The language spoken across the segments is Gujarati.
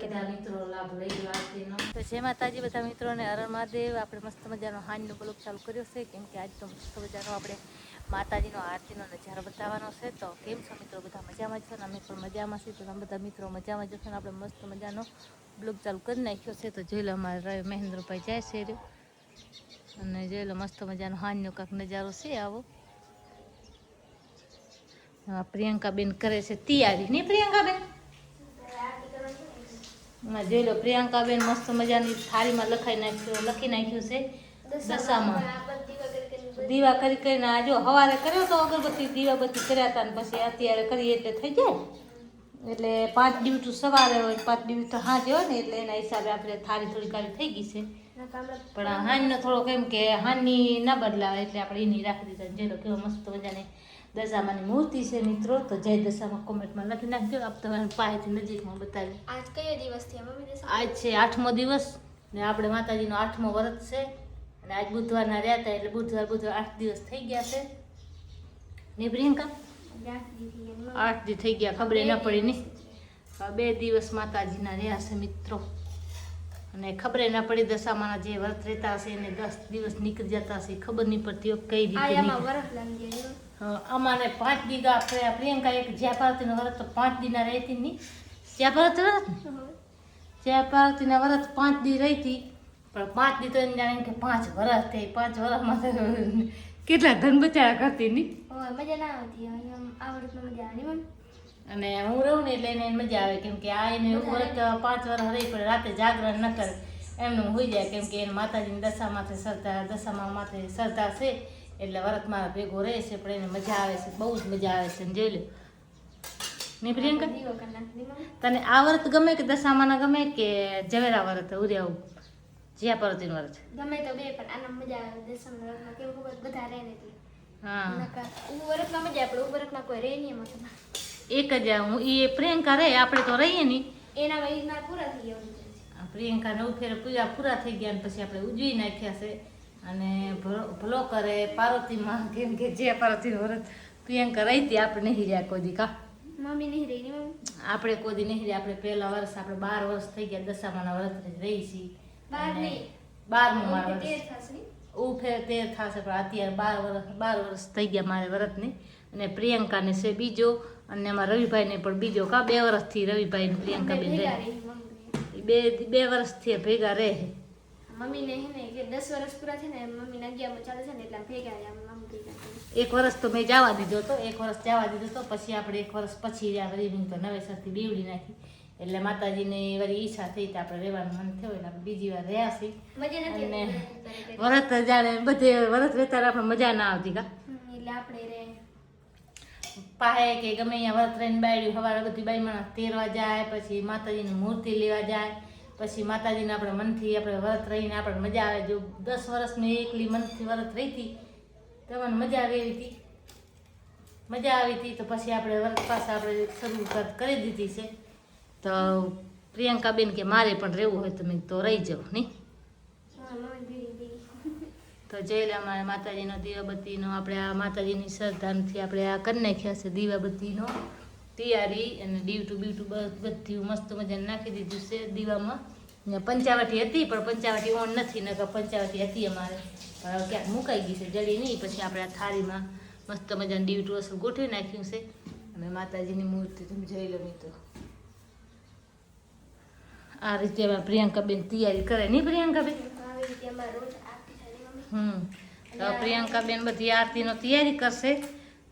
બધા મિત્રો લાભ લઈ લો આજનો. તો જય માતાજી બધા મિત્રોને હર મહાદેવ. આપણે મસ્ત મજાનો હાંજનો બ્લોગ ચાલુ કર્યો છે, કેમ કે આજ તો મસ્ત મજાનો આપણે માતાજીનો આરતીનો નજારો બતાવવાનો છે. તો કેમ છો મિત્રો, બધા મજામાં છો ને? અમે પણ મજામાં છીએ. તો તમે બધા મિત્રો મજામાં જશો ને આપણે મસ્ત મજાનો બ્લોગ ચાલુ કરી નાખ્યો છે. તો જોઈ લો અમારે મહેન્દ્રભાઈ જાય છે રહ્યો, અને જોઈ લો મસ્ત મજાનો હાંજનો કાંક નજારો છે આવો. પ્રિયંકાબેન કરે છે તૈયારી, નહીં પ્રિયંકાબેન? જોઈ લો પ્રિયંકાબેન મસ્ત મજાની થાળીમાં લખી નાખ્યું છે દશામાં. દીવા કરી કરીને આ જો સવારે કર્યો તો અગરબત્તી દીવાબત્તી કર્યા હતા, ને પછી અત્યારે કરીએ એટલે થઈ જાય. એટલે 5 ડિયુટી સવારે હોય, 5 ડિયુટી સાંજે હોય ને, એટલે એના હિસાબે આપણે થાળી થોડી કાઢી થઈ ગઈ છે. પણ હાંજનો થોડોક એમ કે હાંજની ના બદલાવે એટલે આપણે એની રાખી દીધા. જોઈ લો કેવો મસ્ત મજાની દશામાની મૂર્તિ છે મિત્રો. તો જય દશામાં કોમેન્ટમાં લખી નાખજો. આપ તમારે પાસેથી નજીકમાં બતાવી. આજ કયો દિવસ છે મમ્મી? આજ છે 8મો દિવસ ને આપણે માતાજીનો 8મો વ્રત છે. અને આજ બુધવારના રહ્યા હતા એટલે બુધવાર 8 દિવસ થઈ ગયા છે ને પ્રિયંકા? 8 દી થઈ ગયા, ખબર ન પડી નહીં. 2 દિવસ માતાજીના રહ્યા છે મિત્રો, અને ખબર ન પડી દશામાના જે વ્રત રહેતા હશે એને 10 દિવસ નીકળી જતા હશે, ખબર નહીં પડતી કઈ રીતે. અમારે 5 દી પ્રિયંકા એક જ્યાં પાર્વતીનો વ્રત 5 દીના રહેતી નહીં. જ્યાં પાર્વતી જ્યાં પાર્વતીના વ્રત 5 દી રહી હતી, પણ 5 દી તો એને જાણે કે 5 વર્ષ થઈ. 5 વર્ષમાં કેટલા ધન બચાવ્યા કરતી નહીં. મજા ના આવતી આવડતમાં મજા આવી. અને હું રહું ને એટલે એને મજા આવે, કેમ કે આ એને વ્રત 5 વર્ષ રહી, પણ રાતે જાગરણ ન કરે, એમનું હોઈ જાય. કેમ કે એને માતાજીની દશામાં માથે સરદાર છે એટલે વ્રત મારા ભેગો રહે છે. પણ એને મજા આવે છે, બહુ જ મજા આવે છે. જોઈ લે નહીં પ્રિયંકા? તને આ વ્રત ગમે કે દશામાના ગમે કે ઝવેરા વ્રત ઉર્યાવું જ્યાં પાર્વતીનું વ્રત? ગમે તો બે, પણ આના મજા આવે દશામા વ્રતમાં. કેવું ખબર બધા રહે ને એટલે. હા, વ્રતમાં મજા આવે, પણ વ્રતમાં કોઈ રહે નહીં એમાં. એક જ હું એ પ્રિયંકા રહે, આપણે તો રહીએ નહીં. એના વયમાં પૂરા થઈ ગયા. પ્રિયંકા 9 ફેરે પૂરા થઈ ગયા, પછી આપણે ઉજવી નાખ્યા છે. અને ભલો કરે પાર્વતીમાં, કેમ કે જે પાર્વતીનું વ્રત પ્રિયંકા રહી હતી આપણે નહીં રહ્યા કોઈ દી. કા મમ્મી નહીં રહી? આપણે કોઈ દી નહીં રહ્યા. આપણે પહેલા વર્ષ, આપણે 12 વર્ષ થઈ ગયા દશામાના વ્રત રહી છીએ. 12મું મારું વર્ષ. ફેર 13 થશે, પણ અત્યારે 12 વર્ષ થઈ ગયા મારે વ્રતની. અને પ્રિયંકાને છે બીજો, અને એમાં રવિભાઈને પણ બીજો. 2 વર્ષથી રવિભાઈ ને પ્રિયંકા બેન રહે, 2 વર્ષથી ભેગા રહે. મમ્મીને હે ને કે 10 વર્ષ પૂરા છે ને, મમ્મીને 11 ચાલે છે ને, એટલે ભેગા રહ્યા. એક વર્ષ તો મેં જવા દીધો હતો, 1 વર્ષ જવા દીધો હતો. પછી આપણે 1 વર્ષ પછી રહ્યા વળી, તો નવેસરથી બેવડી નાખી. એટલે માતાજીને વળી ઈચ્છા થઈ તો આપણે રહેવાનું મન થયું એટલે આપણે બીજી વાર રહ્યા છીએ. અને વ્રત જાણે બધે વ્રત રહેતા આપણે મજા ના આવતી. કા એટલે આપણે રહે પાહે કે ગમે અહીંયા વ્રત રહીને બાયડી સવારે બધી બાઈમાં તેરવા જાય, પછી માતાજીની મૂર્તિ લેવા જાય, પછી માતાજીને આપણે મનથી આપણે વ્રત રહીને આપણે મજા આવે. જો 10 વર્ષ મેં એકલી મનથી વ્રત રહી હતી તો મને મજા આવી હતી. તો પછી આપણે વ્રત પાસે આપણે શરૂઆત કરી દીધી છે. તો પ્રિયંકાબેન કે મારે પણ રહેવું હોય તો મેં તો રહી જાઉં નહીં. તો જઈ લે અમારે માતાજીનો દીવાબત્તીનો આપણે આ માતાજીની શ્રદ્ધાથી આપણે આ કરી નાખ્યા છે દીવાબત્તીનો તૈયારી. અને ડીવટું બધું મસ્ત મજાને નાખી દીધું છે દીવામાં. પંચાવટી હતી પણ પંચાવટી ઓન નથી, નકર પંચાવટી હતી અમારે, પણ ક્યાંક મુકાઈ ગઈ છે, જડી નહીં. પછી આપણે આ થાળીમાં મસ્ત મજાનું ડીવટું અસર ગોઠવી નાખ્યું છે. અને માતાજીની મૂર્તિ તમે જોઈ લો મિત્રો. આ રીતે અમે પ્રિયંકાબેન તૈયારી કરે નહીં પ્રિયંકાબેન? તો પ્રિયંકાબેન બધી આરતીનો તૈયારી કરશે.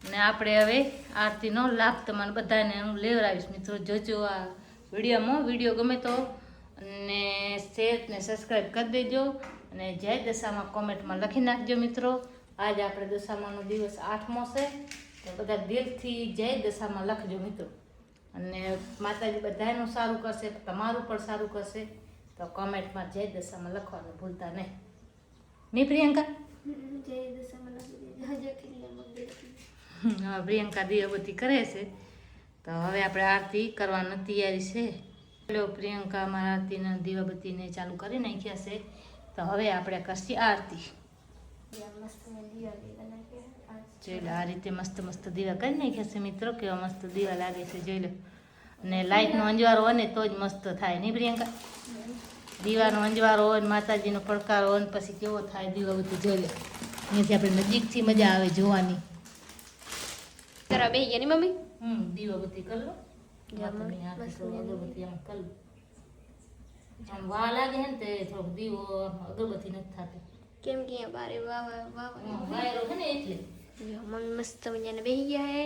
અને આપણે હવે આરતીનો લાભ તમારે બધાને હું લેવડાવીશ મિત્રો. જોજો આ વિડીયો ગમે તો અને શેર ને સબસ્ક્રાઈબ કરી દેજો. અને જય દશામાં કોમેન્ટમાં લખી નાખજો મિત્રો. આજે આપણે દશામાનો દિવસ 8મો છે, તો બધા દિલથી જય દશામાં લખજો મિત્રો. અને માતાજી બધાનું સારું કરશે, તમારું પણ સારું કરશે. તો કોમેન્ટમાં જય દશામાં લખવાનું ભૂલતા નહીં. નહીં પ્રિયંકા? હા, પ્રિયંકા દીવાબત્તી કરે છે. તો હવે આપણે આરતી કરવાની તૈયારી છે. ચલો પ્રિયંકા અમારા આરતીના દીવાબત્તીને ચાલુ કરી નાખ્યા છે. તો હવે આપણે કરશી આરતી. જોઈ લો આ રીતે મસ્ત મસ્ત દીવા કરી નાખ્યા છે મિત્રો. કેવા મસ્ત દીવા લાગે છે જોઈ લો. ને લાઇટનો અંજવારો હોય ને તો જ મસ્ત થાય નહીં પ્રિયંકા? દીવાનો અંજવારો હોય ને માતાજીનો પડકારો હોય ને પછી કેવો થાય દીવા બધું જલે. અહીંયાથી આપણે નજીકથી મજા આવે જોવાની. કરવા બેસી ગયા ની મમ્મી? દીવા બધી કરી લો. જા મમ્મી, માતાની હાથે મસ્ત થોડું મજાની. અગરબત્તી આમ કરી લો. આમ વા લાગે ને તે થોડોક દીવો અગરબત્તી નથી થતી. કેમ કે અહીંયા બારે વાવા વાયરો છે ને એટલે. જો મમ્મી મસ્ત મજાને બેસી ગયા હે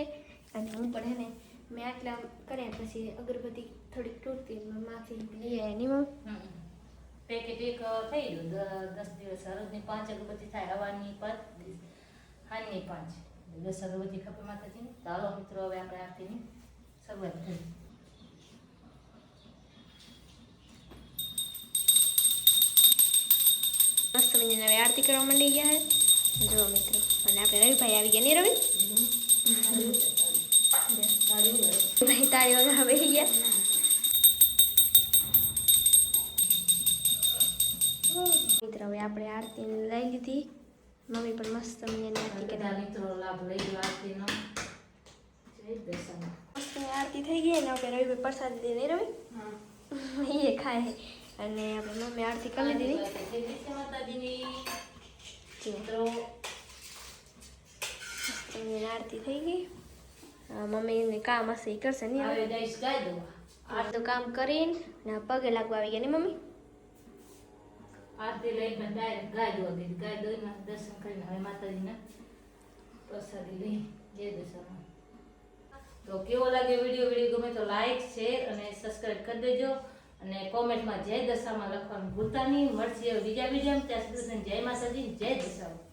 અને હું પણ હે ને મેં આટલા કર્યા પછી અગરબત્તી થોડીક તૂટતી માથી લઈ આવ્યા ની મમ્મી. પેકેટ એક થઈ ગયું 10 દિવસ હળદની 5 અગરબત્તી થાય, હવાની 5, હાનની 5, 10 અગરબત્તી ખપે માતાજીની. તો હાલો મિત્રો હવે આપણે આરતીની શરૂઆત કરીએ. મસ્ત મજાને હવે આરતી કરવા માંડી ગયા હે. જો મિત્રો અને આપણે રવિભાઈ આવી ગયા નહીં રવિ? ભાઈ તાળી વગર બેસી ગયા. મિત્રો હવે આપણે આરતી લઈ લીધી. મમ્મી પણ મસ્ત મજાની આરતી કરી. બધા મિત્રો લાભ લઈ લો આરતીનો. જય દશામાં. મસ્ત આરતી થઈ ગઈ ને આપણે રવિભાઈ પ્રસાદ દે નહીં રવિ? એ ખાય અને આપણે મમ્મી આરતી કરી લીધી. જય દશા માતાજીની. મિત્રો મસ્ત આરતી થઈ ગઈ. મમ્મીને કામ હશે એ કરશે નહીં હવે જઈશ ગાય દો. આ તો કામ કરીને ને પગે લાગવા આવી ગયા ને મમ્મી. આરતી લઈને ડાયરેક્ટ ગાય દો દીધી. ગાય દોઈને દર્શન કરીને હવે માતાજીના પ્રસાદી લઈ જય દશામાં. તો કેવો લાગે વિડીયો ગમે તો લાઈક શેર અને સબસ્ક્રાઈબ કરી દેજો અને કોમેન્ટમાં જય દશામાં લખવાનું ભૂલતા નહીં. મળશે બીજા વિડીયોમાં. ત્યાં સુધી જય માતાજી, જય દશામાં.